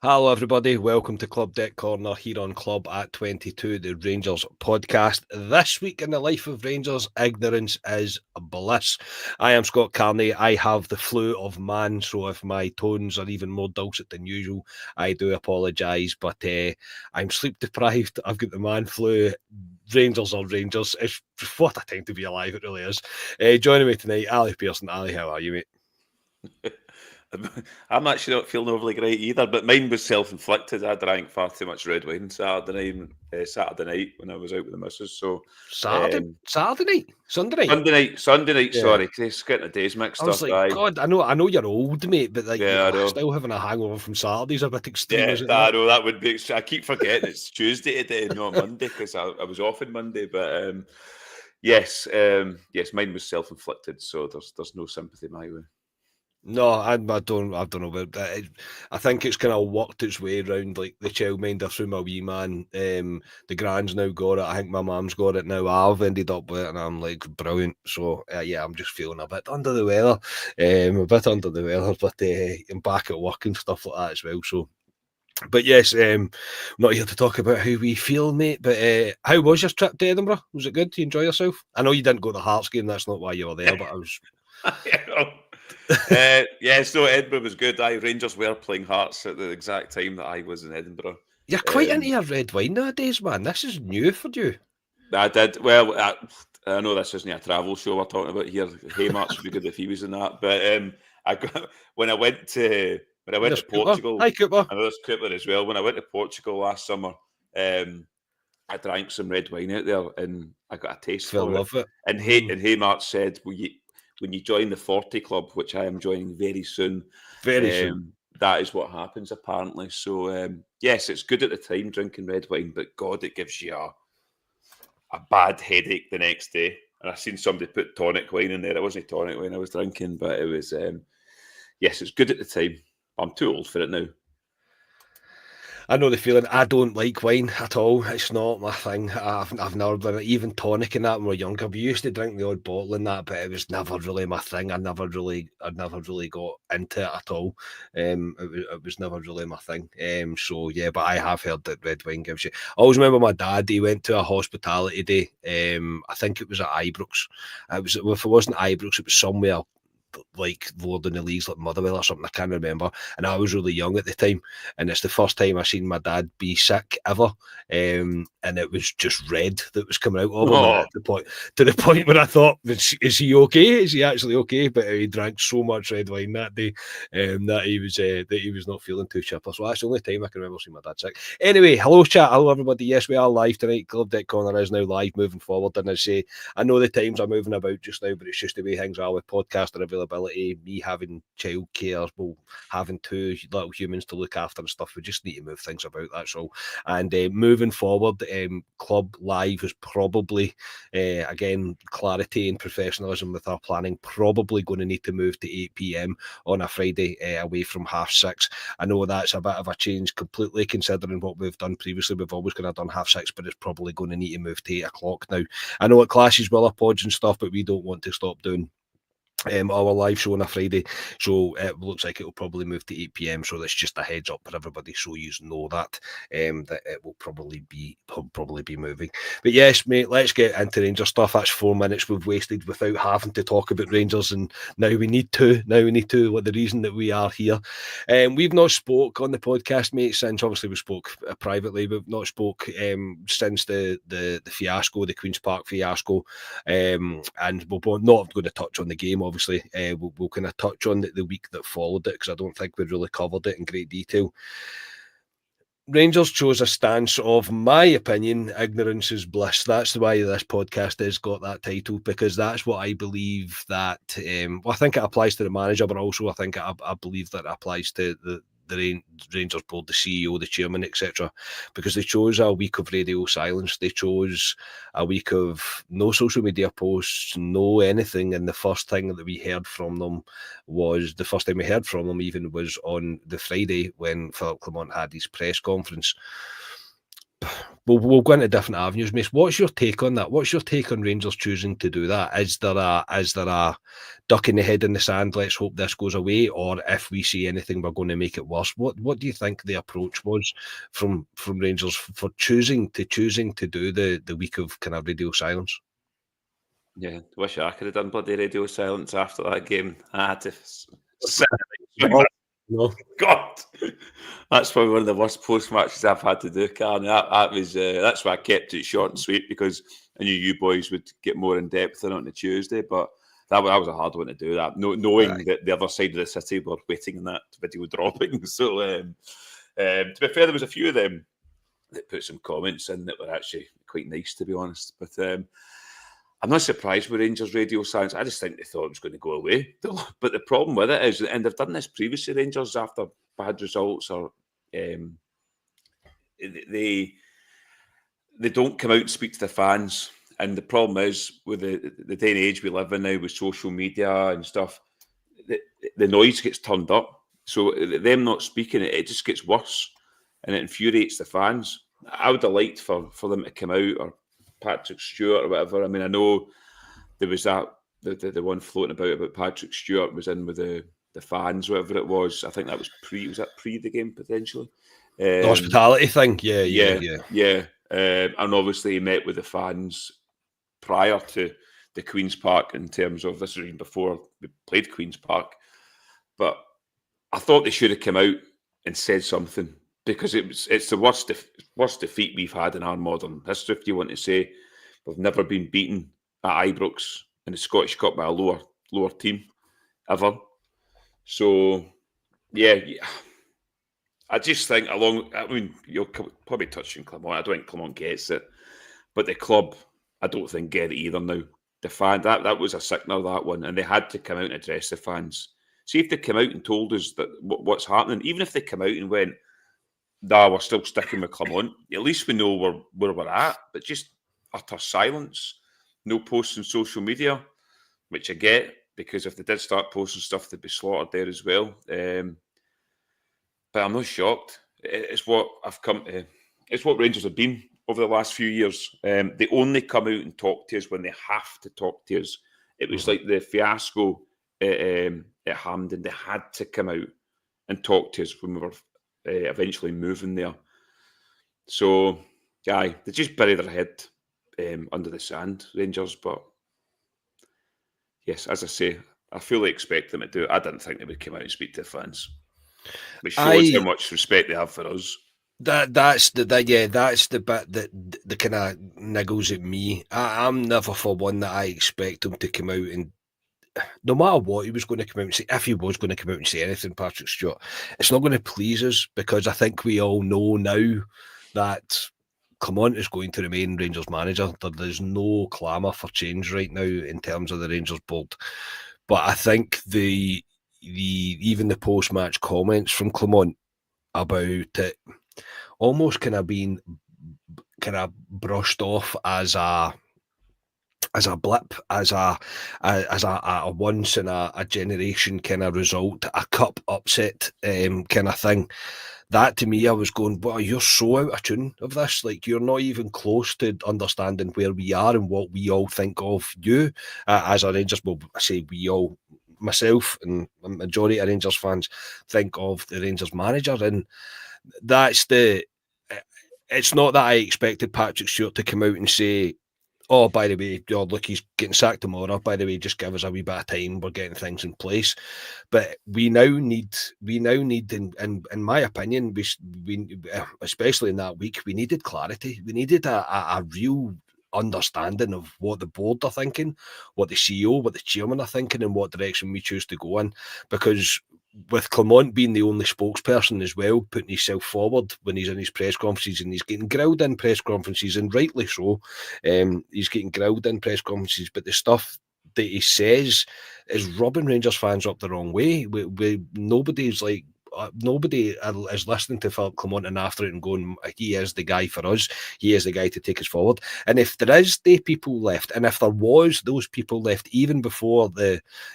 Hello, everybody. Welcome to Club Deck Corner here on Club at 22, the Rangers podcast. This week in the life of Rangers, ignorance is bliss. I am Scott Carney. I have the flu of man, so if my tones are even more dulcet than usual, I do apologise. But I'm sleep deprived. I've got the man flu. Rangers are Rangers. It's what a time to be alive. It really is. Joining me tonight, Ali Pearson. Ali, how are you, mate? I'm actually not feeling overly great either, but mine was self-inflicted. I drank far too much red wine Saturday night when I was out with the missus. So Saturday night? Sunday night? Sunday night. Yeah. Sorry, because getting the days mixed I was up. like, God, I know you're old, mate, but like, Yeah, I know. still having a hangover from Saturday's a bit extreme, Yeah, isn't I it? know that would be. I keep forgetting it's Tuesday today, not Monday, because I was off on Monday. But yes, mine was self-inflicted, so there's no sympathy my way. No, I don't know about that. I think it's kind of worked its way around like the childminder through my wee man. The grand's now got it. I think my mum's got it now. I've ended up with it, and I'm like, brilliant. So yeah, I'm just feeling a bit under the weather. But I'm back at work and stuff like that as well. So. But yes, I'm not here to talk about how we feel, mate. But how was your trip to Edinburgh? Was it good? Did you enjoy yourself? I know you didn't go to the Hearts game. That's not why you were there. But I was. So Edinburgh was good. Rangers were playing Hearts at the exact time that I was in Edinburgh. You're quite into your red wine nowadays, man. This is new for you. I did. Well, I know this isn't a travel show we're talking about here. Haymarks would be good if he was in that. But when I went to Portugal, Hi, Cooper. I know there's Cooper as well. When I went to Portugal last summer, I drank some red wine out there, and I got a taste for it. And Haymarks said, when you join the 40 Club, which I am joining very soon, that is what happens apparently. So yes, it's good at the time drinking red wine, but God, it gives you a bad headache the next day. And I seen somebody put tonic wine in there. It wasn't tonic wine I was drinking, but it was yes, it's good at the time. I'm too old for it now. I know the feeling. I don't like wine at all. It's not my thing. I've never been even tonic in that when we were younger. We used to drink the odd bottle in that, but it was never really my thing. I never really got into it at all. It was never really my thing. So yeah, but I have heard that red wine gives you. I always remember my dad. He went to a hospitality day. I think it was at Ibrox. If it wasn't Ibrox, it was somewhere like lower than the leagues, like Motherwell or something. I can't remember. And I was really young at the time, and it's the first time I seen my dad be sick ever. And it was just red that was coming out of him. And to the point where I thought, is he okay? Is he actually okay? But he drank so much red wine that day that he was not feeling too chipper. So that's the only time I can remember seeing my dad sick. Anyway, hello chat, hello everybody. Yes, we are live tonight. Club Deck Corner is now live moving forward. And I know the times are moving about just now, but it's just the way things are with podcast and availability, me having childcare, well, having two little humans to look after and stuff. We just need to move things about, that's all. And moving forward, Club Live is probably, again, clarity and professionalism with our planning, probably going to need to move to 8 p.m. on a Friday away from 6:30. I know that's a bit of a change completely considering what we've done previously. We've always going to have done 6:30, but it's probably going to need to move to 8 o'clock now. I know it clashes with our pods and stuff, but we don't want to stop doing our live show on a Friday, so it looks like it will probably move to 8 p.m. So that's just a heads up for everybody, so you know that it will probably be moving. But yes, mate, let's get into Rangers stuff. That's 4 minutes we've wasted without having to talk about Rangers, and now we need to. What the reason that we are here. We've not spoke on the podcast, mate, since obviously we spoke privately. We've not spoke since the fiasco, the Queen's Park fiasco, and we're not going to touch on the game. Obviously, we'll kind of touch on the week that followed it, because I don't think we really covered it in great detail. Rangers chose a stance of, my opinion, ignorance is bliss. That's why this podcast has got that title, because that's what I believe that, I think it applies to the manager, but also I think I believe that it applies to the Rangers board, the CEO, the chairman, etc., because they chose a week of radio silence. They chose a week of no social media posts, no anything. And the first thing that we heard from them was even was on the Friday when Philip Clement had his press conference. we'll go into different avenues, Mace. What's your take on that? What's your take on Rangers choosing to do that? Is there a ducking the head in the sand, let's hope this goes away, or if we see anything, we're going to make it worse? What do you think the approach was from Rangers for choosing to do the week of kind of radio silence? Yeah, wish I could have done bloody radio silence after that game. I had to No. God, that's probably one of the worst post matches I've had to do, Karen. That was that's why I kept it short and sweet, because I knew you boys would get more in depth on it on the Tuesday. But that was a hard one to do. That knowing that the other side of the city were waiting on that video dropping. So to be fair, there was a few of them that put some comments in that were actually quite nice, to be honest. But I'm not surprised with Rangers radio silence. I just think they thought it was going to go away. But the problem with it is, and they've done this previously, Rangers, after bad results, or they don't come out and speak to the fans. And the problem is, with the day and age we live in now, with social media and stuff, the noise gets turned up. So them not speaking, it just gets worse, and it infuriates the fans. I would have liked for them to come out, or Patrick Stewart or whatever. I mean, I know there was that the one floating about Patrick Stewart was in with the fans, whatever it was. I think that was pre the game potentially. The hospitality thing, yeah. And obviously he met with the fans prior to the Queen's Park, in terms of this was even before we played Queen's Park. But I thought they should have come out and said something, because it's the worst defeat we've had in our modern history, if you want to say. We've never been beaten at Ibrox in the Scottish Cup by a lower team ever. So yeah, I just think you're probably touching Clement. I don't think Clement gets it, but the club, I don't think, get it either now. The fan, that was a sickener, that one, and they had to come out and address the fans. See if they come out and told us that what's happening. Even if they come out and went, "Nah, we're still sticking with Clement," at least we know where we're at. But just utter silence, no posts on social media, which I get, because if they did start posting stuff, they'd be slaughtered there as well. But I'm not shocked. It's what I've come to. It's what Rangers have been over the last few years. They only come out and talk to us when they have to talk to us. It was like the fiasco at Hampden. They had to come out and talk to us when we were eventually moving there. So, they just bury their head under the sand, Rangers. But yes, as I say, I fully expect them to do it. I didn't think they would come out and speak to the fans, which shows how much respect they have for us. That's the bit that kind of niggles at me. I'm never for one that I expect him to come out and, no matter what he was going to come out and say, if he was going to come out and say anything, Patrick Stewart, it's not going to please us, because I think we all know now that Clement is going to remain Rangers manager. There's no clamour for change right now in terms of the Rangers board. But I think even the post-match comments from Clement about it almost kind of being kind of brushed off as a blip, as a once in a generation kind of result, a cup upset kind of thing. That, to me, I was going, well, you're so out of tune of this. Like, you're not even close to understanding where we are and what we all think of you as a Rangers. Well, I say we all, myself and the majority of Rangers fans, think of the Rangers manager. And that's it's not that I expected Patrick Stewart to come out and say, "Oh, by the way, look, he's getting sacked tomorrow. By the way, just give us a wee bit of time. We're getting things in place." But we now need, in my opinion, we especially in that week, we needed clarity. We needed a real understanding of what the board are thinking, what the CEO, what the chairman are thinking, and what direction we choose to go in. Because with Clement being the only spokesperson as well, putting himself forward when he's in his press conferences, and he's getting grilled in press conferences, and rightly so. He's getting grilled in press conferences, but the stuff that he says is rubbing Rangers fans up the wrong way. Nobody's like nobody is listening to Philip Clement and after it and going, he is the guy for us. He is the guy to take us forward. And if there is the people left, and if there was those people left even before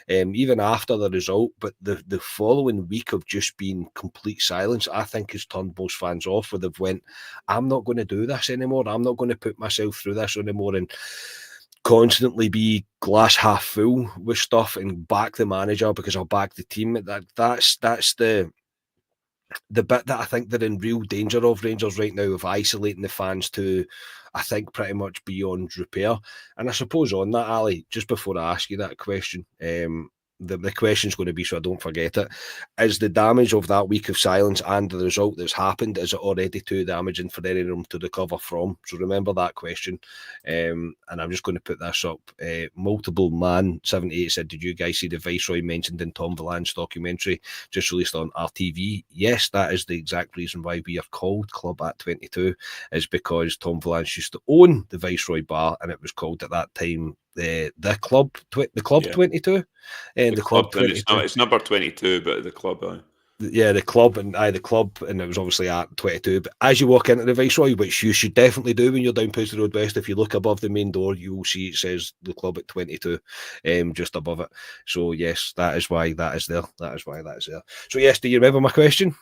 even after the result, but the following week of just being complete silence, I think has turned most fans off, where they've went, I'm not going to do this anymore. I'm not going to put myself through this anymore and constantly be glass half full with stuff and back the manager because I'll back the team. That's the bit that I think they're in real danger of, Rangers, right now, of isolating the fans to, I think, pretty much beyond repair. And I suppose on that, Ali, just before I ask you that question, the question's going to be, so I don't forget it, is the damage of that week of silence and the result that's happened, is it already too damaging for any room to recover from? So remember that question. And I'm just going to put this up. Multiple Man 78 said, did you guys see the Viceroy mentioned in Tom Vallan's documentary just released on RTV? Yes, that is the exact reason why we are called Club at 22, is because Tom Vallan's used to own the Viceroy bar, and it was called at that time the club 22, and the club 22. It's number 22, but the club. Yeah, the club, and the club, and it was obviously at 22. But as you walk into the Viceroy, which you should definitely do when you're down Pudsey Road West, if you look above the main door, you will see it says the club at 22, just above it. So yes, that is why that is there. That is why that is there. So yes, do you remember my question?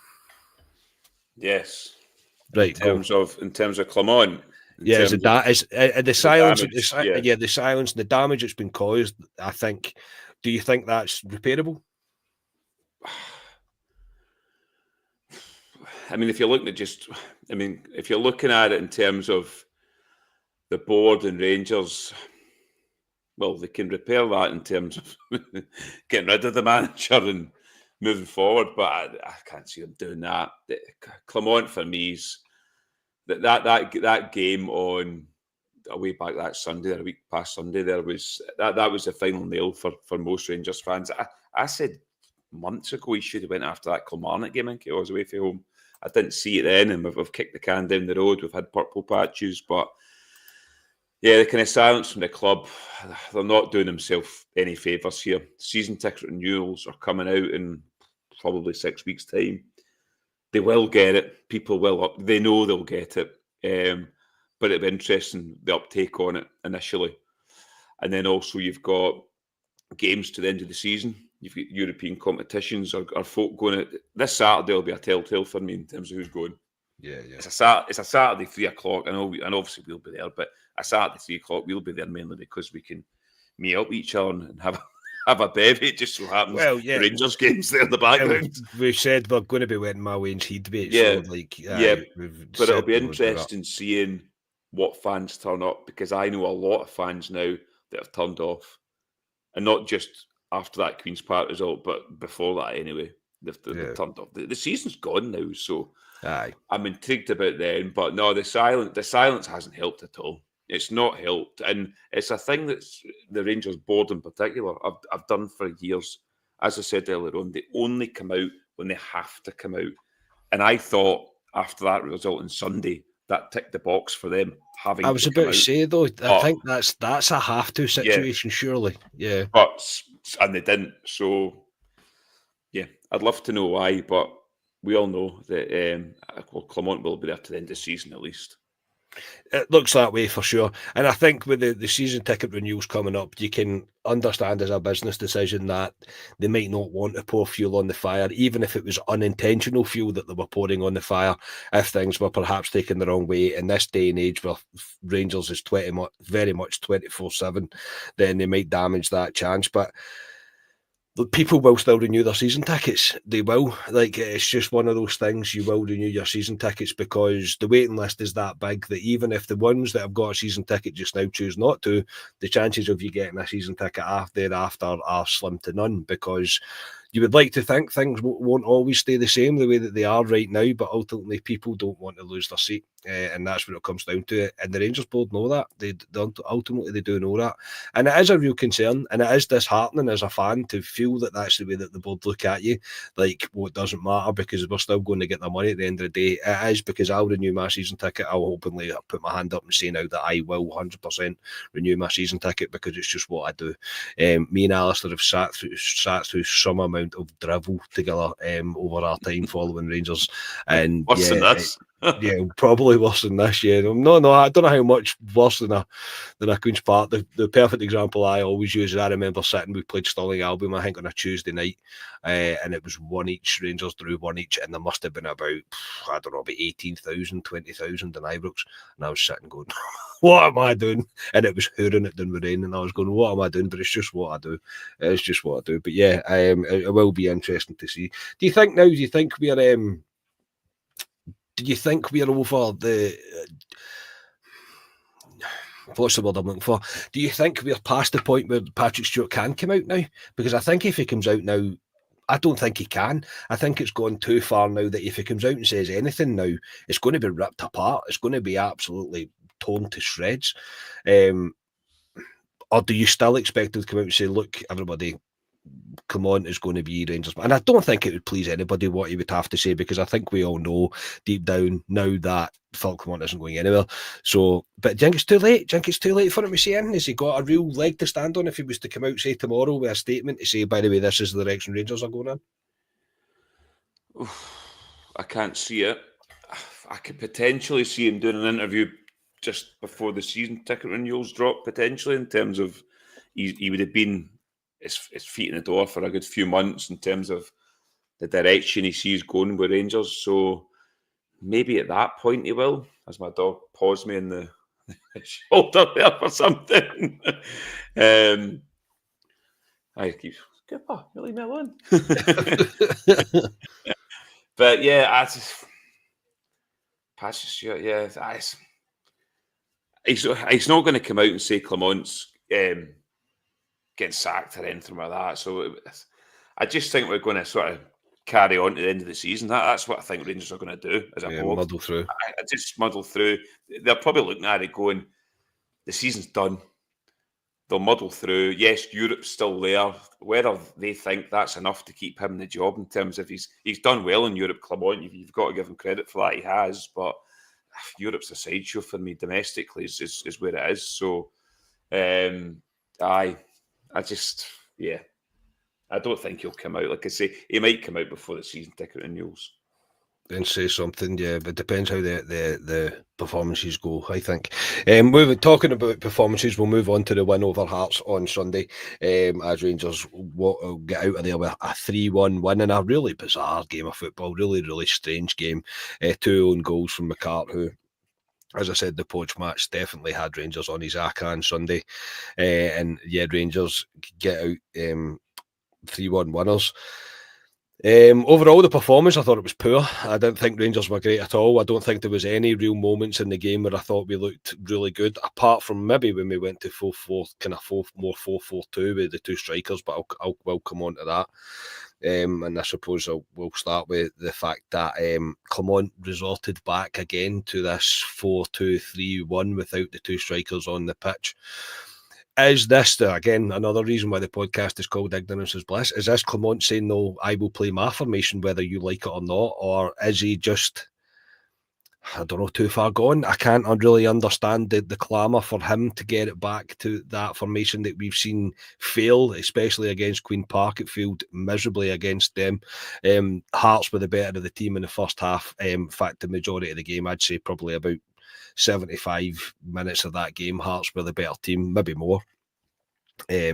Yes. Right. In terms of Clement. Yeah, the silence. The silence, the damage that's been caused. I think. Do you think that's repairable? I mean, if you're looking at it in terms of the board and Rangers, well, they can repair that in terms of getting rid of the manager and moving forward. But I can't see them doing that. Clement, for me, is that game on a way back that Sunday, or a week past Sunday, that was the final nail for most Rangers fans. I said months ago he should have went after that Kilmarnock game in Chaos away from home. I didn't see it then, and we've kicked the can down the road. We've had purple patches, but yeah, the kind of silence from the club, they're not doing themselves any favours here. Season ticket renewals are coming out in probably 6 weeks' time. They will get it. People will. They know they'll get it. But it'll be interesting, the uptake on it initially. And then also you've got games to the end of the season. You've got European competitions. Are folk going to... This Saturday will be a telltale for me in terms of who's going. Yeah. It's a Saturday, 3 o'clock. And obviously we'll be there, but a Saturday, 3 o'clock, we'll be there mainly because we can meet up with each other and have a bevy. It just so happens the Rangers games there in the background. We've said we're going to be wearing my Wayne's Heat debate. Yeah, so but it'll be interesting seeing what fans turn up, because I know a lot of fans now that have turned off, and not just after that Queen's Park result, but before that anyway. They've turned off. The season's gone now, so I'm intrigued about them. But no, the silence hasn't helped at all. It's not helped, and it's a thing that's the Rangers board in particular I've done for years. As I said earlier on, they only come out when they have to come out, and I thought after that result on Sunday, that ticked the box for them. I was about to say though, I think that's a have to situation, surely. Yeah, and they didn't. So yeah, I'd love to know why, but we all know that Clement will be there to the end of the season at least. It looks that way for sure. And I think with the season ticket renewals coming up, you can understand as a business decision that they might not want to pour fuel on the fire, even if it was unintentional fuel that they were pouring on the fire, if things were perhaps taken the wrong way. In this day and age where Rangers is very much 24/7, then they might damage that chance. But people will still renew their season tickets. They will. It's just one of those things. You will renew your season tickets because the waiting list is that big that even if the ones that have got a season ticket just now choose not to, the chances of you getting a season ticket thereafter are slim to none, because you would like to think things won't always stay the same the way that they are right now, but ultimately people don't want to lose their seat, and that's what it comes down to. And the Rangers board know that. They ultimately they do know that, and it is a real concern, and it is disheartening as a fan to feel that that's the way that the board look at you. It doesn't matter because we're still going to get the money at the end of the day. It is because I'll renew my season ticket. I'll openly put my hand up and say now that I will 100% renew my season ticket because it's just what I do. Me and Alistair have sat through some amount amount of drivel together over our time following Rangers. And worse than this. Yeah, probably worse than this. Yeah, no, I don't know how much worse than a Queen's Park. The perfect example I always use is I remember we played Stirling Albion, I think, on a Tuesday night, and it was 1 each. Rangers drew 1 each, and there must have been about, I don't know, about 18,000, 20,000 in Ibrox, and I was sitting going, what am I doing? And it was hooring it down with rain, and I was going, what am I doing? But it's just what I do. It's just what I do. But yeah, it will be interesting to see. Do you think we're do you think we're over the what's the word I'm looking for? Do you think we're past the point where Patrick Stewart can come out now? Because I think if he comes out now, I don't think he can. I think it's gone too far now that if he comes out and says anything now, it's going to be ripped apart. It's going to be absolutely torn to shreds. Or do you still expect him to come out and say, look, everybody, Clement is going to be Rangers? And I don't think it would please anybody what he would have to say, because I think we all know deep down now that Phil Clement isn't going anywhere. So, but do you think it's too late? Do you think it's too late for him to say in? Has he got a real leg to stand on if he was to come out, say, tomorrow with a statement to say, by the way, this is the direction Rangers are going in? I can't see it. I could potentially see him doing an interview just before the season ticket renewals drop, potentially, in terms of he would have been his feet in the door for a good few months in terms of the direction he sees going with Rangers. So maybe at that point he will, as my dog paws me in the shoulder there for something. I keep, Skipper, you leave me alone. But yeah, Patrick Stewart, yeah, he's not going to come out and say Clement's getting sacked or anything like that. So I just think we're going to sort of carry on to the end of the season. That's what I think Rangers are going to do as a board. Muddle through. I just muddle through. They're probably looking at it going, the season's done. They'll muddle through. Yes, Europe's still there. Whether they think that's enough to keep him in the job in terms of he's done well in Europe, Clement, you've got to give him credit for that. He has, but Europe's a sideshow for me domestically is where it is. So, I don't think he'll come out. Like I say, he might come out before the season ticket renewals. Then say something, yeah, but it depends how the performances go, I think. Talking about performances, we'll move on to the win over Hearts on Sunday, as Rangers will get out of there with a 3-1 win in a really bizarre game of football, really, really strange game. 2 own goals from McCart, who, as I said, the poach match definitely had Rangers on his aka on Sunday. And yeah, Rangers get out 3-1 winners. Overall, the performance, I thought it was poor. I didn't think Rangers were great at all. I don't think there was any real moments in the game where I thought we looked really good, apart from maybe when we went to 4-4, kind of 4-4-2 with the 2 strikers, but I'll come on to that. And I suppose we'll start with the fact that Clement resorted back again to this 4-2-3-1 without the 2 strikers on the pitch. Is this, again, another reason why the podcast is called Ignorance is Bliss? Is this Clement saying, no, I will play my formation whether you like it or not? Or is he just, I don't know, too far gone? I can't really understand the clamour for him to get it back to that formation that we've seen fail, especially against Queen Park. It failed miserably against them. Hearts were the better of the team in the first half. In fact, the majority of the game, I'd say probably about 75 minutes of that game, Hearts were the better team, maybe more. Which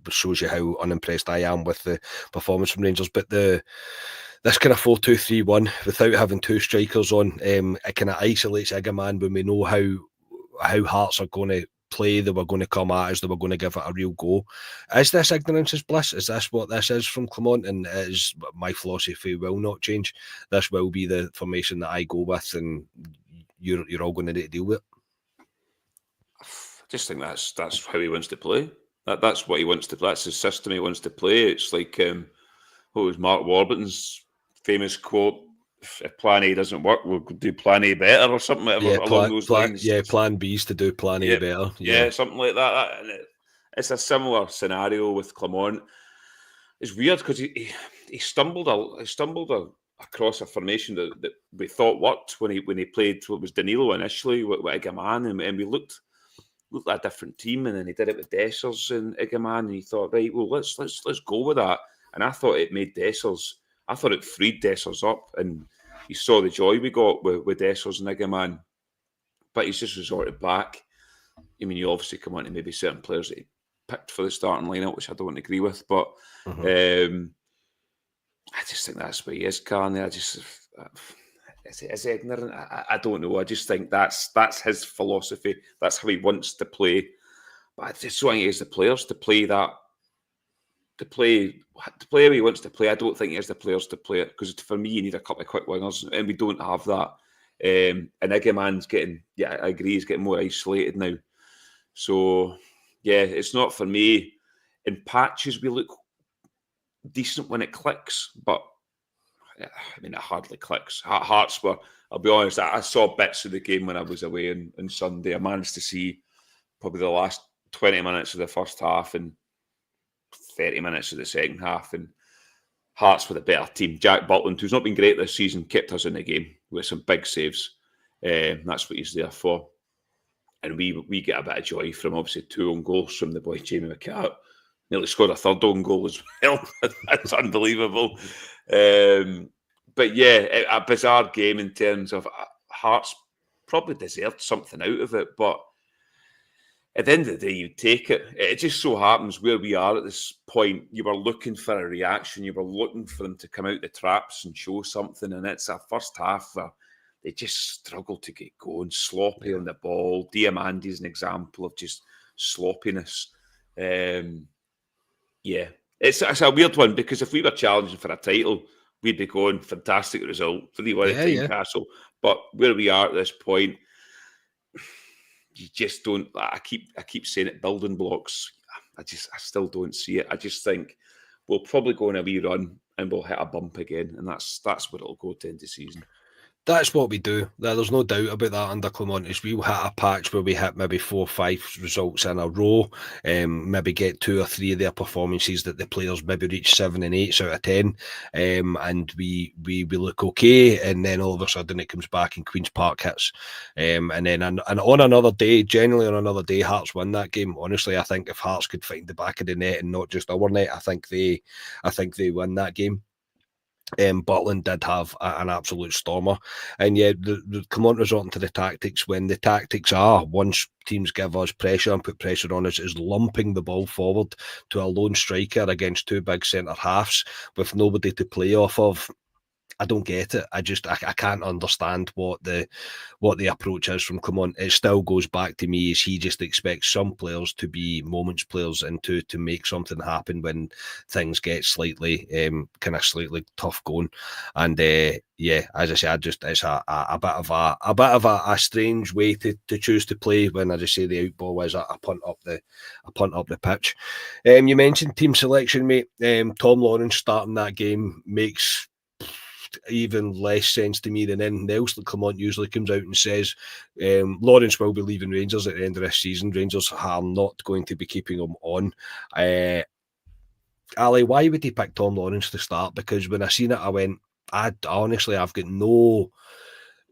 shows you how unimpressed I am with the performance from Rangers. But this kind of 4-2-3-1 without having 2 strikers on, it kind of isolates Igaman when we know how Hearts are going to play. They were going to come at us, they were going to give it a real go. Is this ignorance is bliss? Is this what this is from Clement? And it is, my philosophy will not change. This will be the formation that I go with, and you're all going to need to deal with it. I just think that's how he wants to play. That's what he wants to play. That's his system he wants to play. It's like what was Mark Warburton's famous quote: "If Plan A doesn't work, we'll do Plan A better," or something along those lines. Yeah, Plan B is to do Plan A better. Yeah, something like that. And it's a similar scenario with Clement. It's weird because he stumbled across a formation that we thought worked when he played what was Danilo initially with Igaman, and we looked at a different team, and then he did it with Dessers and Igaman, and he thought, right, well, let's go with that. And I thought it made Dessers, I thought it freed Dessers up, and you saw the joy we got with Dessers and Igaman. But he's just resorted back. I mean, you obviously come on to maybe certain players that he picked for the starting lineup, which I don't agree with, but I just think that's where he is, Carney. Is he ignorant? I don't know. I just think that's his philosophy. That's how he wants to play. But I just want he has the players to play that, to play how he wants to play. I don't think he has the players to play it, because for me, you need a couple of quick wingers, and we don't have that. And Igaman's getting, I agree, he's getting more isolated now. So, yeah, it's not for me. In patches, we look decent when it clicks, but I mean, it hardly clicks. Hearts were, I'll be honest, I saw bits of the game when I was away on Sunday. I managed to see probably the last 20 minutes of the first half and 30 minutes of the second half, and Hearts were the better team. Jack Butland, who's not been great this season, kept us in the game with some big saves. That's what he's there for. And we get a bit of joy from, obviously, 2 own goals from the boy Jamie McCart. Nearly scored a third own goal as well. That's unbelievable. But yeah, a bizarre game in terms of Hearts probably deserved something out of it. But at the end of the day, you take it. It just so happens where we are at this point, you were looking for a reaction. You were looking for them to come out the traps and show something. And it's a first half where they just struggle to get going, sloppy on the ball. Diamandi is an example of just sloppiness. Yeah, it's a weird one, because if we were challenging for a title, we'd be going, fantastic result, 3-1 at Tynecastle. But where we are at this point, you just don't. I keep saying it, building blocks. I still don't see it. I just think we'll probably go on a wee run and we'll hit a bump again, and that's what it'll go to end the season. That's what we do. There's no doubt about that under Clement. We'll hit a patch where we hit maybe 4 or 5 results in a row, maybe get 2 or 3 of their performances that the players maybe reach 7 and 8 out of 10, and we look okay, and then all of a sudden it comes back and Queen's Park hits, and then and on another day, generally on another day, Hearts win that game. Honestly, I think if Hearts could find the back of the net and not just our net, I think they win that game. Butland did have an absolute stormer, and yet the Clement resorting to the tactics, when the tactics are, once teams give us pressure and put pressure on us, is lumping the ball forward to a lone striker against 2 big centre halves with nobody to play off of. I don't get it. I can't understand what the approach is from Clement. It still goes back to me is he just expects some players to be moments players and to make something happen when things get slightly slightly tough going. And as I say, it's a bit of a strange way to choose to play when, as I say, the out ball is a punt up the pitch. You mentioned team selection, mate. Tom Lawrence starting that game makes even less sense to me than anything else. That Clement usually comes out and says Lawrence will be leaving Rangers at the end of this season. Rangers are not going to be keeping him on. Ali, why would he pick Tom Lawrence to start? Because when I seen it, I went, I've got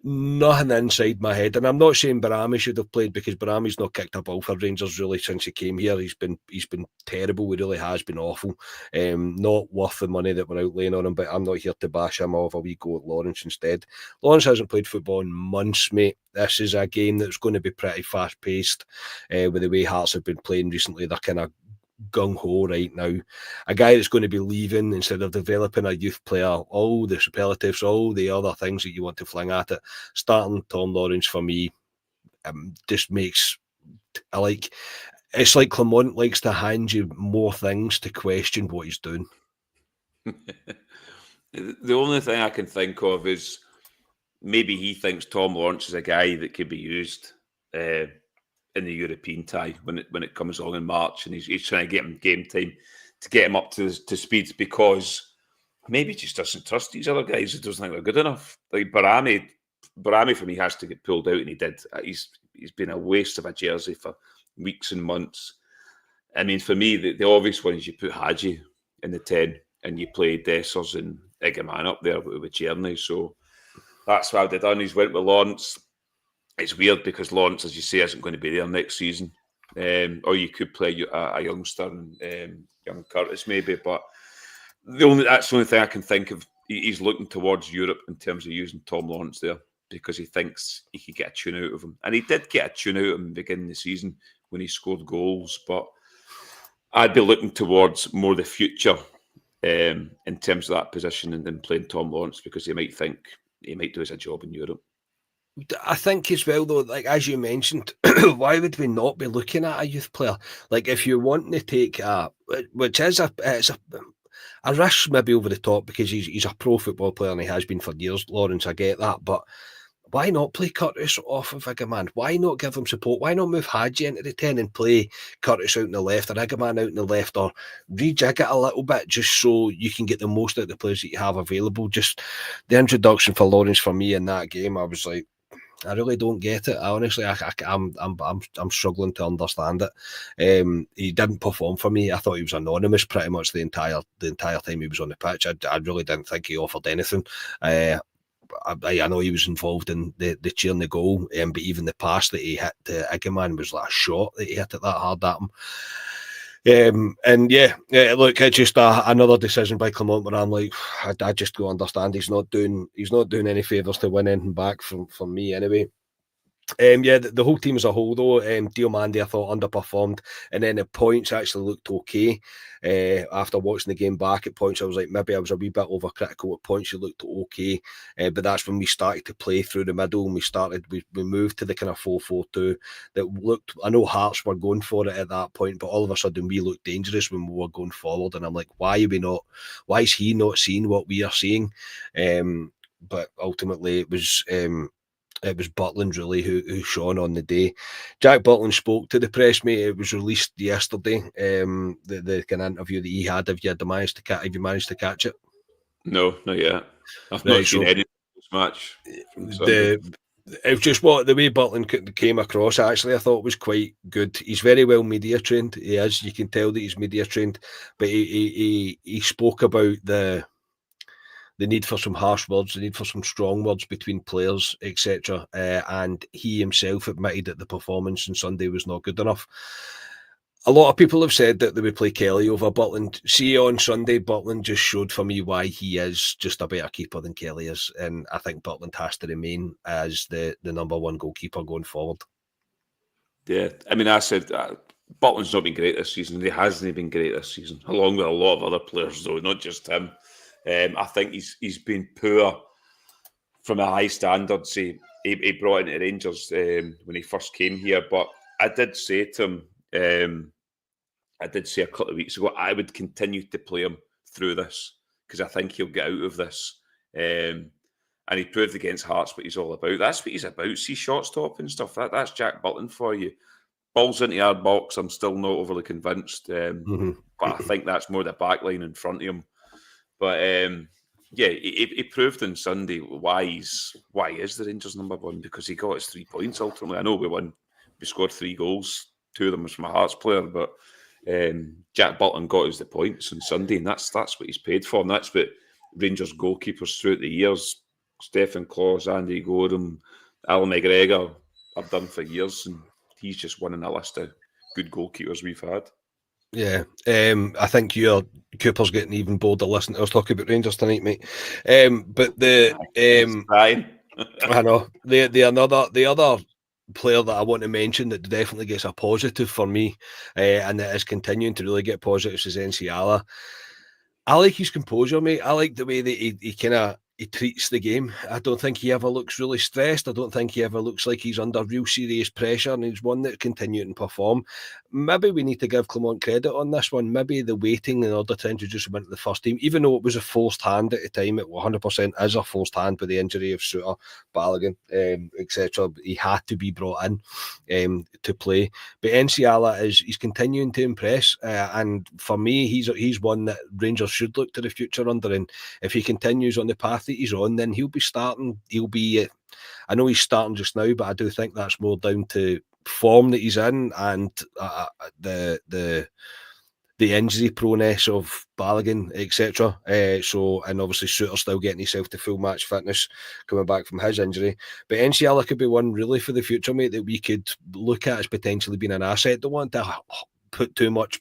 nothing inside my head, and I'm not saying Barami should have played, because Barami's not kicked a ball for Rangers really since he came here. He's been terrible. He really has been awful. Not worth the money that we're outlaying on him. But I'm not here to bash him. I'll have a wee go at Lawrence instead. Lawrence hasn't played football in months, mate. This is a game that's going to be pretty fast paced. With the way Hearts have been playing recently, they're kind of gung-ho right now. A guy that's going to be leaving instead of developing a youth player, all the superlatives, all the other things that you want to fling at it. Starting Tom Lawrence for me just makes it's like Clement likes to hand you more things to question what he's doing. The only thing I can think of is maybe he thinks Tom Lawrence is a guy that could be used in the European tie when it comes along in March, and he's trying to get him game time to get him up to speed, because maybe he just doesn't trust these other guys. He doesn't think they're good enough. Like Barami for me has to get pulled out, and he did. He's been a waste of a jersey for weeks and months. I mean, for me, the obvious one is you put Hadji in the 10 and you play Dessers and Igaman up there with Cherny. So that's what I've done. He's went with Lawrence. It's weird because Lawrence, as you say, isn't going to be there next season. Or you could play a youngster, young Curtis maybe. But That's the only thing I can think of. He's looking towards Europe in terms of using Tom Lawrence there because he thinks he could get a tune out of him. And he did get a tune out of him beginning of the season when he scored goals. But I'd be looking towards more the future in terms of that position and playing Tom Lawrence because he might think he might do as a job in Europe. I think as well, though, like as you mentioned, why would we not be looking at a youth player? Like if you're wanting to take which is a risk maybe over the top because he's a pro football player and he has been for years, Lawrence, I get that, but why not play Curtis off of Igaman? Why not give him support? Why not move Hadji into the 10 and play Curtis out in the left or Igaman out in the left or rejig it a little bit just so you can get the most out of the players that you have available? Just the introduction for Lawrence for me in that game, I was like, I really don't get it. Honestly, I'm struggling to understand it. He didn't perform for me. I thought he was anonymous pretty much the entire time he was on the pitch. I really didn't think he offered anything. I know he was involved in the cheering the goal, but even the pass that he hit to Igaman was like a shot that he hit it that hard at him. And look, it's just another decision by Clement where I'm like, I just don't understand. He's not doing any favours to win anything back from me anyway. The whole team as a whole, though, Diomande I thought underperformed, and then the points actually looked okay. After watching the game back, at points I was like, maybe I was a wee bit overcritical. At points it looked okay, but that's when we started to play through the middle, and we moved to the kind of 4-4-2 that looked. I know Hearts were going for it at that point, but all of a sudden we looked dangerous when we were going forward, and I'm like, why are we not? Why is he not seeing what we are seeing? But ultimately it was Butland really who shone on the day. Jack Butland spoke to the press, mate. It was released yesterday. The kind of interview that he had. Have you managed to catch it? No, not yet. I've not seen any of this match. It was just the way Butland came across. Actually, I thought was quite good. He's very well media trained. He is. You can tell that he's media trained. But he spoke about the need for some harsh words, the need for some strong words between players, etc. And he himself admitted that the performance on Sunday was not good enough. A lot of people have said that they would play Kelly over Butland. See, on Sunday, Butland just showed for me why he is just a better keeper than Kelly is. And I think Butland has to remain as the number one goalkeeper going forward. Yeah, I mean, I said Butland's not been great this season. He hasn't been great this season, along with a lot of other players, though, not just him. I think he's been poor from a high standard. He brought into Rangers when he first came here, but I did say to him, I did say a couple of weeks ago, I would continue to play him through this because I think he'll get out of this. And he proved against Hearts what he's all about. That's what he's about. See, shot stop and stuff. That's Jack Butland for you. Balls into our box, I'm still not overly convinced. But I think that's more the back line in front of him. But he proved on Sunday why he is the Rangers number one, because he got his 3 points ultimately. I know we won, we scored 3 goals, 2 of them was from a Hearts player, but Jack Butland got us the points on Sunday, and that's what he's paid for, and that's what Rangers goalkeepers throughout the years, Stephen Claus, Andy Gordon, Alan McGregor, have done for years, and he's just winning a list of good goalkeepers we've had. Yeah, I think Cooper's getting even bolder listening to us talk about Rangers tonight, mate. But I know the other player that I want to mention that definitely gets a positive for me, and that is continuing to really get positives is Nsiala. I like his composure, mate. I like the way that he treats the game. I don't think he ever looks really stressed. I don't think he ever looks like he's under real serious pressure, and he's one that continues to perform. Maybe we need to give Clement credit on this one. Maybe the waiting in order to introduce him into the first team, even though it was a forced hand at the time, it 100% is a forced hand with the injury of Suter, Balogun, etc. He had to be brought in to play. But Nsiala he's continuing to impress, and for me, he's one that Rangers should look to the future under. And if he continues on the path that he's on, then he'll be starting. I know he's starting just now, but I do think that's more down to form that he's in and the injury proneness of Balogun, etc. And obviously Suter still getting himself to full match fitness coming back from his injury. But Nsiala could be one really for the future, mate, that we could look at as potentially being an asset. Don't want to put too much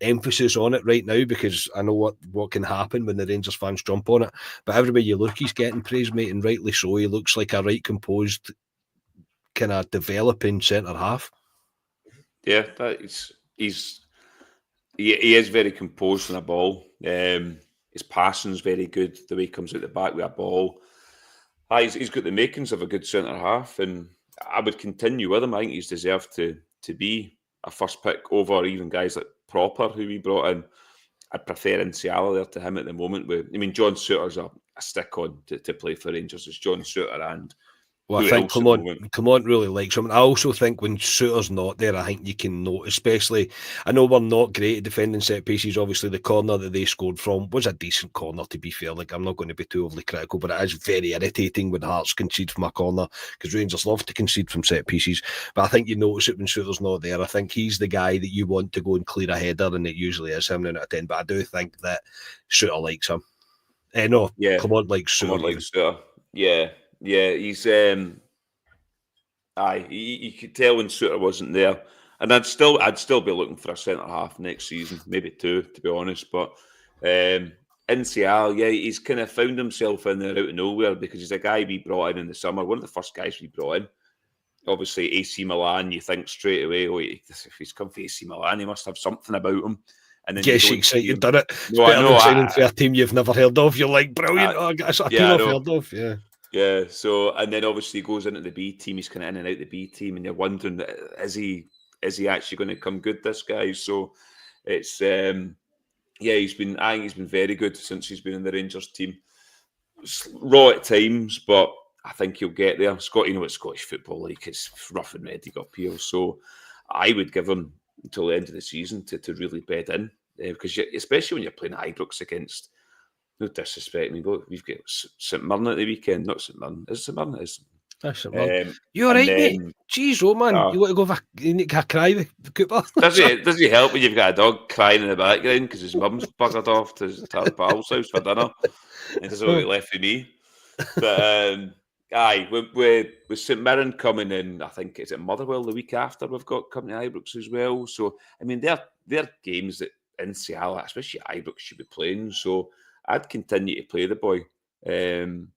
emphasis on it right now because I know what can happen when the Rangers fans jump on it. But everywhere you look, he's getting praise, mate, and rightly so. He looks like a right composed, kind of developing centre half. Yeah, he is very composed on a ball. His passing's very good. The way he comes out the back with a ball. He's got the makings of a good centre half, and I would continue with him. I think he's deserved to be a first pick over even guys like Proper, who we brought in. I'd prefer Nsiala there to him at the moment. John Souttar's a stick on to play for Rangers. It's John Souttar and well, I think Clement really likes him. And I also think when Souttar's not there, I think you can note, especially, I know we're not great at defending set pieces. Obviously, the corner that they scored from was a decent corner, to be fair. Like, I'm not going to be too overly critical, but it is very irritating when Hearts concede from a corner because Rangers love to concede from set pieces. But I think you notice it when Souttar's not there. I think he's the guy that you want to go and clear a header, and it usually is him 9 out of 10. But I do think that Souttar likes him. Clement likes Souttar. Yeah, he's you could tell when Souttar wasn't there, and I'd still be looking for a centre half next season, maybe two, to be honest. But Nsiala, he's kind of found himself in there out of nowhere because he's a guy we brought in the summer, one of the first guys we brought in. Obviously, AC Milan, you think straight away, if he's come for AC Milan, he must have something about him. And then you excited, you've done it. It's better than signing for a team you've never heard of. You're like, brilliant. A team I've heard of. Yeah. So, and then obviously he goes into the B team. He's kind of in and out the B team, and you're wondering, is he actually going to come good? This guy. So, it's I think he's been very good since he's been in the Rangers team. Raw at times, but I think he'll get there. You know what Scottish football like? It's rough and ready up here. So, I would give him until the end of the season to really bed in. Because especially when you're playing Ibrox against, no disrespect, we've got St Mirren at the weekend, not St Mirren. Is it St Mirren? That's St Mirren. You're right, mate. Jeez, man, you want to go for a cry with Cooper? Does he help when you've got a dog crying in the background because his mum's buggered off to his pal's house for dinner? It doesn't want to be left with me. But with St Mirren coming in, I think it's at Motherwell the week after we've got coming to Ibrox as well. So they're games that Nsiala, especially Ibrox, should be playing. So I'd continue to play the boy, and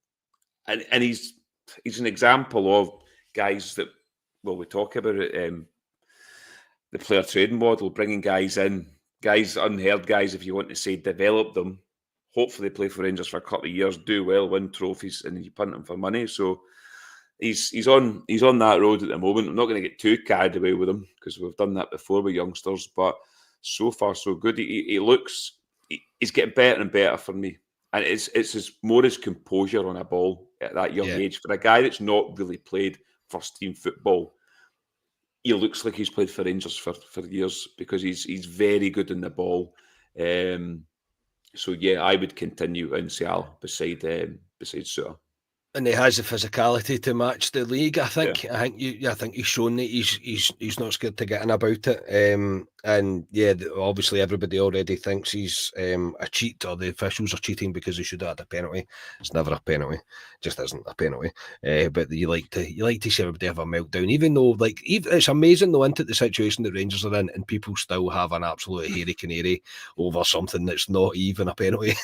he's an example of guys that, well, we talk about it, the player trading model, bringing guys in, guys unheard guys, if you want to say, develop them. Hopefully play for Rangers for a couple of years, do well, win trophies, and you punt them for money. So he's on that road at the moment. I'm not going to get too carried away with him because we've done that before with youngsters, but so far so good. He's getting better and better for me, and it's more his composure on a ball at that young age. For a guy that's not really played first team football, he looks like he's played for Rangers for years because he's very good in the ball. So I would continue Nsiala beside Souttar. And he has the physicality to match the league. I think. Yeah. I think he's shown that he's not scared to get in about it. Obviously everybody already thinks he's a cheat, or the officials are cheating because he should have had a penalty. It's never a penalty. It just isn't a penalty. But you like to see everybody have a meltdown, even though it's amazing though into the situation that Rangers are in, and people still have an absolute hairy canary over something that's not even a penalty.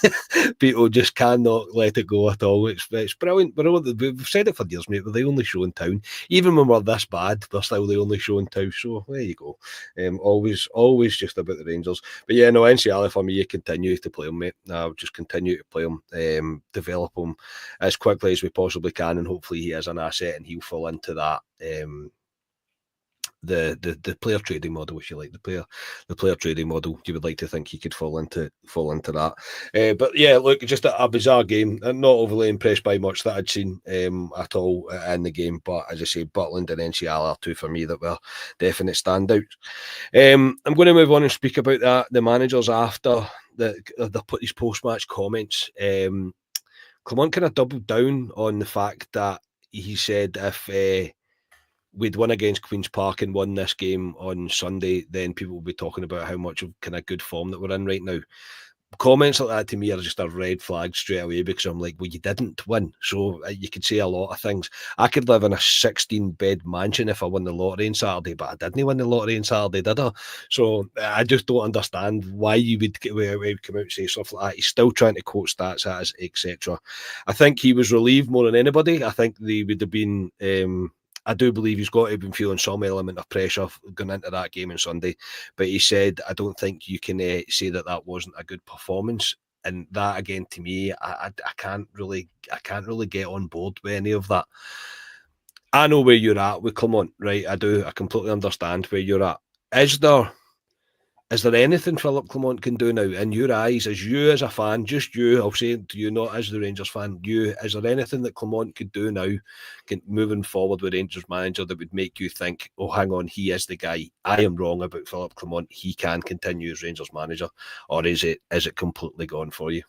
People just cannot let it go at all. It's brilliant. We've said it for years, mate. We're the only show in town. Even when we're this bad, we're still the only show in town. So there you go. Always just about the Rangers. But Nsiala for me, you continue to play him, mate. I'll just continue to play him, develop him as quickly as we possibly can, and hopefully he is an asset and he'll fall into that. The player trading model, if you like, the player trading model, you would like to think he could fall into that. But look, just a bizarre game. I'm not overly impressed by much that I'd seen at all in the game. But as I say, Butland and Nsiala are two for me that were definite standouts. I'm going to move on and speak about the managers after they put these post-match comments. Clement kind of doubled down on the fact that he said if we'd won against Queen's Park and won this game on Sunday, then people will be talking about how much of kind of good form that we're in right now. comments like that to me are just a red flag straight away, because I'm like, well, you didn't win. So you could say a lot of things. I could live in a 16-bed mansion if I won the lottery on Saturday, but I didn't win the lottery on Saturday, did I? So I just don't understand why you would come out and say stuff like that. He's still trying to quote stats at us, etc. I think he was relieved more than anybody. I think they would have been... I do believe he's got to have been feeling some element of pressure going into that game on Sunday. But he said, I don't think you can say that wasn't a good performance. And that, again, to me, I can't really get on board with any of that. I know where you're at with Clement, right? I do. I completely understand where you're at. Is there anything Philip Clement can do now, in your eyes, as you as a fan, just you, I'll say to you, not as the Rangers fan, you, is there anything that Clement could do now, moving forward with Rangers manager, that would make you think, oh, hang on, he is the guy. I am wrong about Philip Clement. He can continue as Rangers manager. Or is it completely gone for you?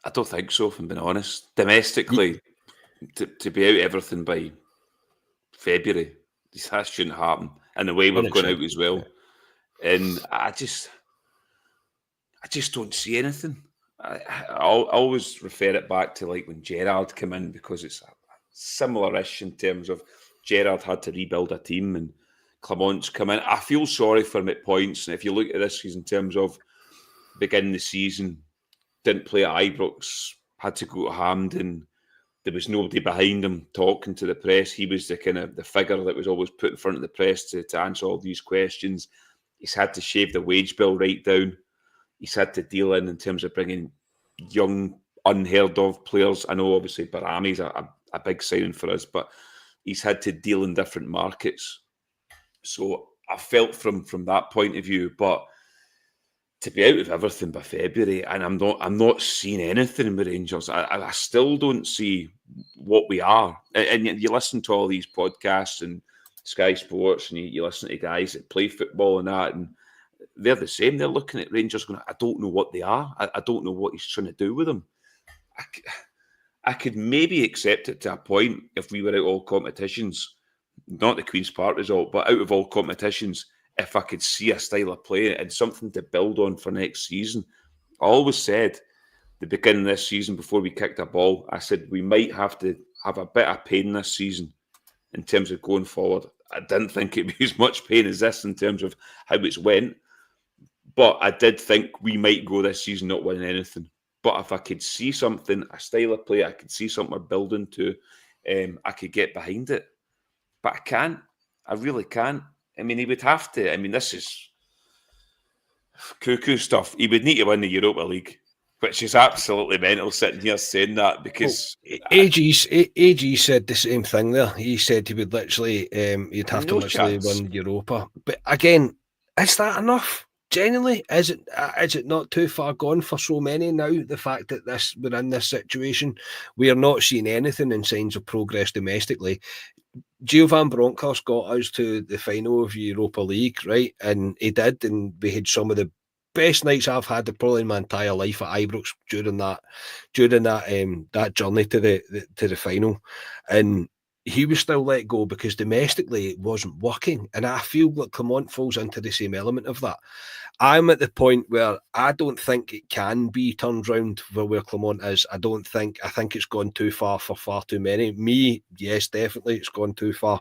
I don't think so, if I'm being honest. Domestically, to be out everything by February, that shouldn't happen. And the way we've gone out as well. Yeah. And I just don't see anything. I always refer it back to like when Gerrard came in, because it's a similar-ish in terms of Gerrard had to rebuild a team and Clement's come in. I feel sorry for him at points. And if you look at this season in terms of beginning the season, didn't play at Ibrox, had to go to Hampden. There was nobody behind him talking to the press. He was the kind of the figure that was always put in front of the press to answer all these questions. He's had to shave the wage bill right down. He's had to deal in terms of bringing young, unheard of players. I know obviously Barami's a big signing for us, but he's had to deal in different markets. So I felt from that point of view, but to be out of everything by February, and I'm not seeing anything with Rangers. I still don't see what we are. And you listen to all these podcasts and Sky Sports, and you listen to guys that play football and that, and they're the same. They're looking at Rangers going, I don't know what they are. I don't know what he's trying to do with them. I could maybe accept it to a point if we were out all competitions, not the Queen's Park result, but out of all competitions, if I could see a style of play and something to build on for next season. I always said, the beginning of this season, before we kicked a ball, I said we might have to have a bit of pain this season in terms of going forward. I didn't think it'd be as much pain as this in terms of how it's went. But I did think we might go this season not winning anything. But if I could see something, a style of play, I could see something we're building to, I could get behind it. But I can't. I really can't. I mean, he would have to. I mean, this is cuckoo stuff. He would need to win the Europa League, which is absolutely mental sitting here saying that, because... AG said the same thing there. He said he would literally, you'd have to literally win Europa. But again, is that enough? Genuinely, is it not too far gone for so many now? The fact that we're in this situation, we are not seeing anything in signs of progress domestically. Gio Van Bronckhorst got us to the final of Europa League, right? And he did, and we had some of the best nights I've had probably in my entire life at Ibrox during that journey to the final. And he was still let go because domestically it wasn't working. And I feel like Clement falls into the same element of that. I'm at the point where I don't think it can be turned around for where Clement is. I think it's gone too far for far too many. Me, yes, definitely it's gone too far.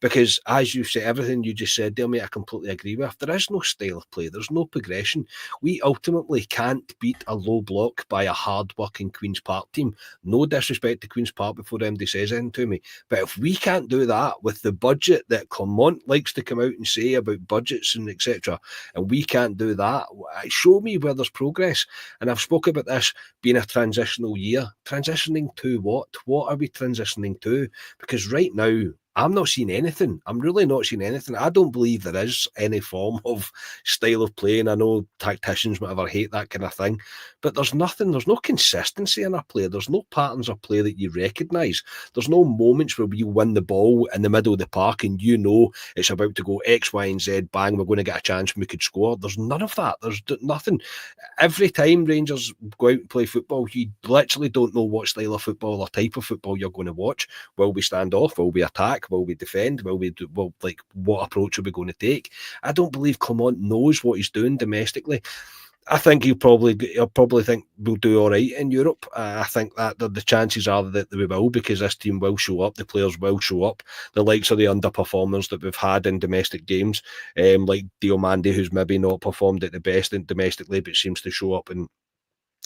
Because as you say, everything you just said there, mate, I completely agree with. There is no style of play. There's no progression. We ultimately can't beat a low block by a hard-working Queen's Park team. No disrespect to Queen's Park before anybody says anything to me. But if we can't do that with the budget that Clement likes to come out and say about budgets and etc., and we can't do that, show me where there's progress. And I've spoken about this being a transitional year. Transitioning to what? What are we transitioning to? Because right now, I'm not seeing anything. I'm really not seeing anything. I don't believe there is any form of style of play. And I know tacticians, whatever, hate that kind of thing. But there's nothing. There's no consistency in our play. There's no patterns of play that you recognise. There's no moments where we win the ball in the middle of the park and you know it's about to go X, Y, and Z, bang, we're going to get a chance and we could score. There's none of that. There's nothing. Every time Rangers go out and play football, you literally don't know what style of football or type of football you're going to watch. Will we stand off? Will we attack? attack? Will we defend? What approach are we going to take? I don't believe Clement knows what he's doing domestically. I think he'll probably think we'll do all right in Europe. I think that the chances are that we will, because this team will show up, the players will show up. The likes of the underperformers that we've had in domestic games, like Diomande, who's maybe not performed at the best domestically, but seems to show up in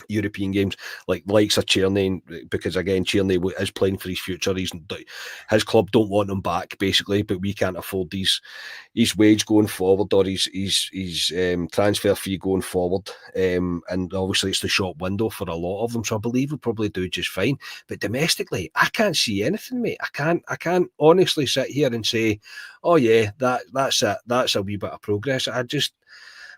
European games, likes of Tierney, because again Tierney is playing for his future. His club don't want him back basically, but we can't afford his wage going forward, or his transfer fee going forward, and obviously it's the shop window for a lot of them, so I believe we'll probably do just fine. But domestically, I can't see anything, mate. I can't honestly sit here and say, oh yeah, that's it, that's a wee bit of progress.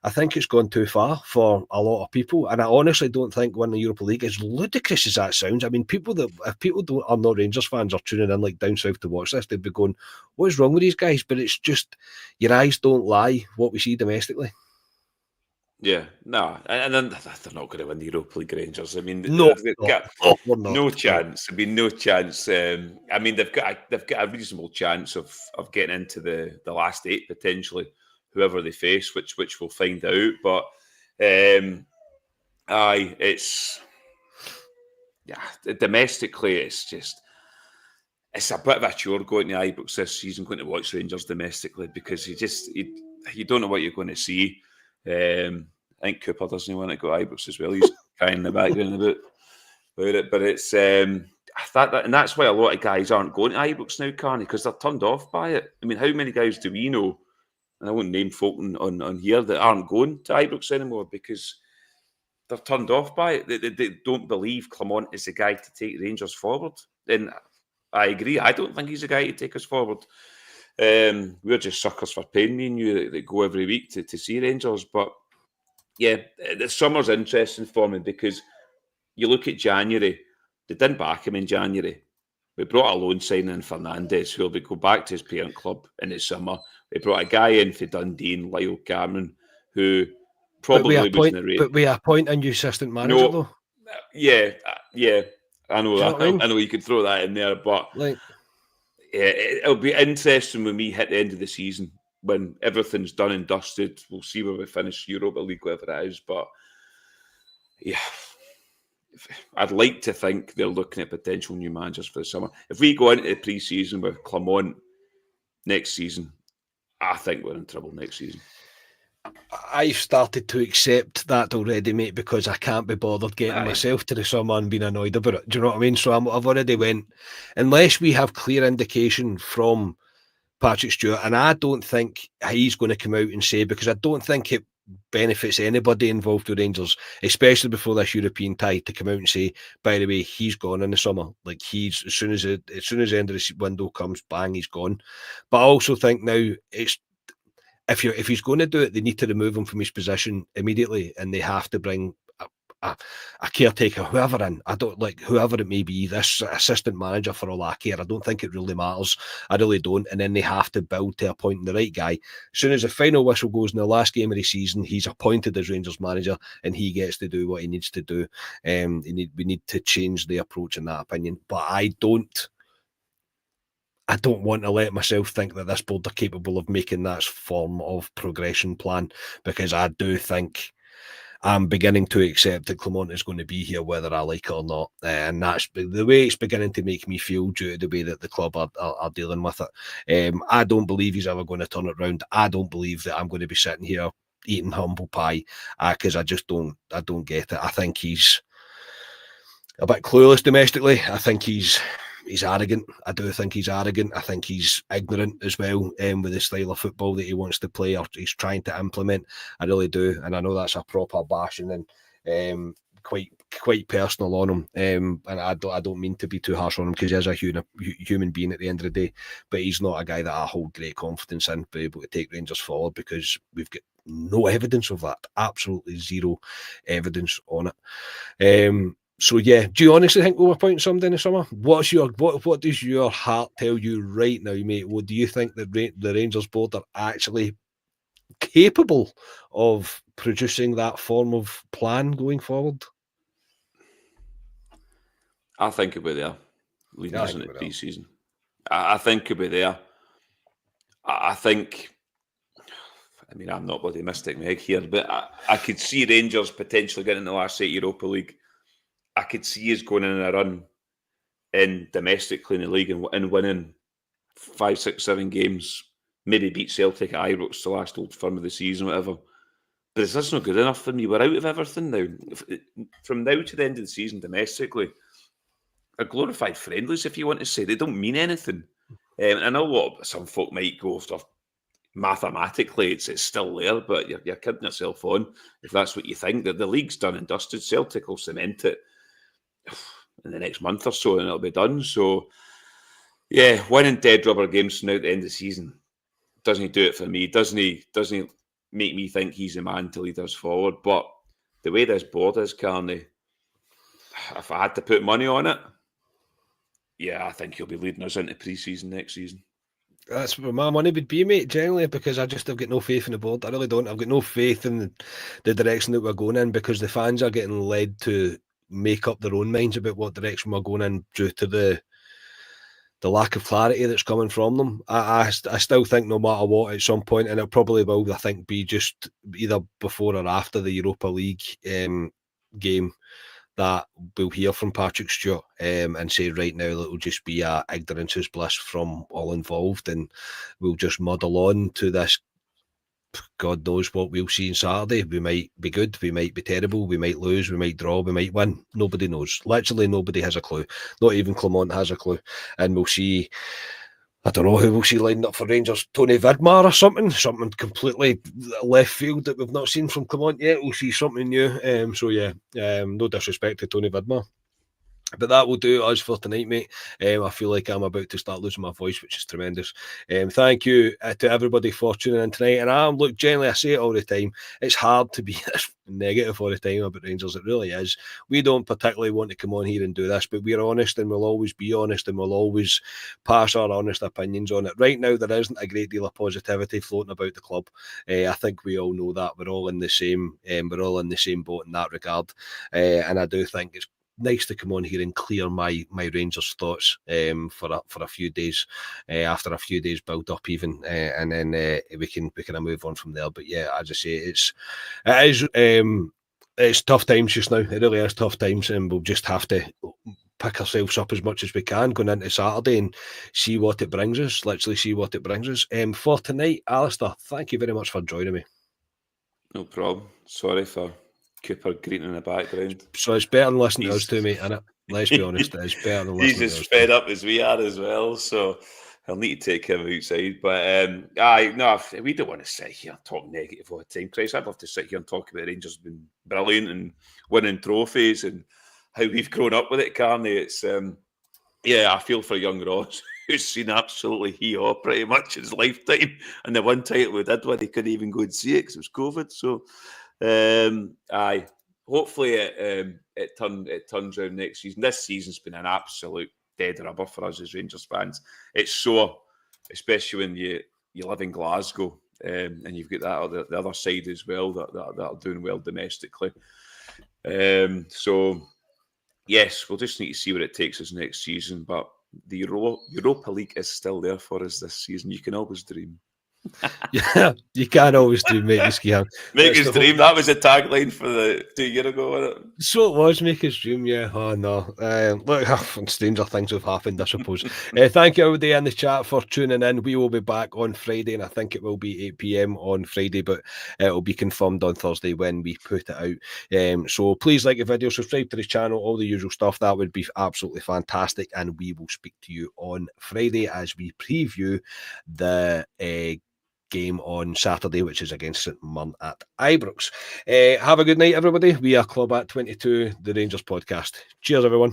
I think it's gone too far for a lot of people, and I honestly don't think winning the Europa League, as ludicrous as that sounds. I mean, if people are not Rangers fans, are tuning in like down south to watch this, they'd be going, "What's wrong with these guys?" But it's just, your eyes don't lie. What we see domestically. Yeah, no, and then they're not going to win the Europa League, Rangers. I mean, No, they've no, got we're not. no chance. I mean, no chance. I mean, they've got a reasonable chance of getting into the last 8 potentially, whoever they face, which we'll find out. But it's domestically, it's a bit of a chore going to Ibrox this season, going to watch Rangers domestically, because you don't know what you're going to see. I think Cooper doesn't want to go to Ibrox as well. He's crying in the background about it. But it's and that's why a lot of guys aren't going to Ibrox now, Carney, because they're turned off by it. I mean, how many guys do we know, and I won't name folk on here, that aren't going to Ibrox anymore because they're turned off by it. They don't believe Clement is the guy to take Rangers forward. And I agree. I don't think he's the guy to take us forward. We're just suckers for pain, me and you, that go every week to see Rangers. But yeah, the summer's interesting for me, because you look at January, they didn't back him in January. We brought a loan signing in Fernandes, who will go back to his parent club in the summer. We brought a guy in for Dundee, Lyle Cameron, who probably was in the rate. But we appoint a new assistant manager, though. Yeah, I know that. I mean? I know you could throw that in there, but it'll be interesting when we hit the end of the season, when everything's done and dusted. We'll see where we finish, Europa League, whatever it is. But yeah, I'd like to think they're looking at potential new managers for the summer. If we go into the pre-season with Clement next season, I think we're in trouble next season. I've started to accept that already, mate, because I can't be bothered getting myself to the summer and being annoyed about it. Do you know what I mean? So I've already went, unless we have clear indication from Patrick Stewart, and I don't think he's going to come out and say, because I don't think it benefits anybody involved with Rangers, especially before this European tie, to come out and say, by the way, he's gone in the summer. Like, he's as soon as the end of the window comes, bang, he's gone. But I also think now it's, if he's going to do it, they need to remove him from his position immediately, and they have to bring a caretaker, whoever in. I don't like whoever it may be, this assistant manager, for all I care. I don't think it really matters. I really don't. And then they have to build to appointing the right guy. As soon as the final whistle goes in the last game of the season, he's appointed as Rangers manager, and he gets to do what he needs to do. We need to change the approach, in that opinion. But I don't want to let myself think that this board are capable of making that form of progression plan, because I do think I'm beginning to accept that Clement is going to be here whether I like it or not. And that's the way it's beginning to make me feel, due to the way that the club are dealing with it. I don't believe he's ever going to turn it around. I don't believe that I'm going to be sitting here eating humble pie, because I don't get it. I think he's a bit clueless domestically. I think he's arrogant. I do think he's arrogant. I think he's ignorant as well, with the style of football that he wants to play, or he's trying to implement. I really do, and I know that's a proper bashing and quite personal on him. And I don't mean to be too harsh on him, because he is a human being at the end of the day. But he's not a guy that I hold great confidence in, be able to take Rangers forward, because we've got no evidence of that. Absolutely zero evidence on it. So yeah, do you honestly think we'll appoint somebody in the summer? What does your heart tell you right now, mate? What do you think that the Rangers board are actually capable of producing that form of plan going forward? I think it'll be there, leading us into pre-season. I think he'll be there. I think, I mean, I'm not bloody Mystic Meg here, but I could see Rangers potentially getting in the last 8 Europa League. I could see us going in a run in domestically in the league and winning 5, 6, 7 games, maybe beat Celtic at Ibrox the last Old Firm of the season, whatever. But it's just not good enough for me. We're out of everything now. From now to the end of the season domestically, a glorified friendlies, if you want to say, they don't mean anything. I know what some folk might go stuff. Mathematically, it's still there, but you're kidding yourself on if that's what you think. That the league's done and dusted. Celtic will cement it in the next month or so, and it'll be done. So, yeah, winning dead rubber games from now at the end of the season doesn't he do it for me? Doesn't he make me think he's the man to lead us forward? But the way this board is, Carney, if I had to put money on it, yeah, I think he'll be leading us into pre-season next season. That's where my money would be, mate, generally, because I just have got no faith in the board. I really don't. I've got no faith in the direction that we're going in, because the fans are getting led to make up their own minds about what direction we're going in due to the lack of clarity that's coming from them. I still think no matter what, at some point, and it probably will, I think, be just either before or after the Europa League game, that we'll hear from Patrick Stewart and say right now that it'll just be ignorance is bliss from all involved, and we'll just muddle on to this. God knows what we'll see on Saturday. We might be good, we might be terrible, we might lose, we might draw, we might win. Nobody knows. Literally nobody has a clue. Not even Clement has a clue. And we'll see, I don't know who we'll see lined up for Rangers. Tony Vidmar or something completely left field that we've not seen from Clement yet. We'll see something new. So yeah, no disrespect to Tony Vidmar. But that will do us for tonight, mate. I feel like I'm about to start losing my voice, which is tremendous. Thank you to everybody for tuning in tonight. And look, generally, I say it all the time, it's hard to be this negative all the time about Rangers. It really is. We don't particularly want to come on here and do this, but we're honest, and we'll always be honest, and we'll always pass our honest opinions on it. Right now, there isn't a great deal of positivity floating about the club. I think we all know that. We're all in the same. We're all in the same boat in that regard. And I do think it's nice to come on here and clear my Rangers thoughts for a few days, after a few days build up even, and then we can move on from there. But yeah, as I say, it's tough times just now. It really is tough times, and we'll just have to pick ourselves up as much as we can going into Saturday and see what it brings us. Literally see what it brings us. For tonight, Alistair, thank you very much for joining me. No problem. Sorry for Cooper greeting in the background. So it's better than listening to us two, mate, innit? Let's be honest, it's better than listening to us. He's as fed up as we are as well, so I'll need to take him outside. But we don't want to sit here and talk negative all the time, Chris. I'd love to sit here and talk about Rangers being brilliant and winning trophies and how we've grown up with it, Carney. It's I feel for young Ross, who's seen absolutely hee-haw pretty much his lifetime. And the one title we did win, he couldn't even go and see it because it was COVID. So hopefully it turns around next season. This season's been an absolute dead rubber for us as Rangers fans. It's sore, especially when you live in Glasgow and you've got the other side as well that are doing well domestically. So yes, we'll just need to see where it takes us next season. But the Europa League is still there for us this season. You can always dream. Yeah, you can always do, make us dream. Make us dream. That was a tagline for the 2 years ago, wasn't it? So it was, make us dream, yeah. Oh no. Look, stranger things have happened, I suppose. Thank you everybody in the chat for tuning in. We will be back on Friday, and I think it will be 8 p.m. on Friday, but it will be confirmed on Thursday when we put it out. So please like the video, subscribe to the channel, all the usual stuff. That would be absolutely fantastic, and we will speak to you on Friday as we preview the game on Saturday, which is against St Mirren at Ibrox. Have a good night, everybody. We are Club at 22, the Rangers podcast. Cheers, everyone.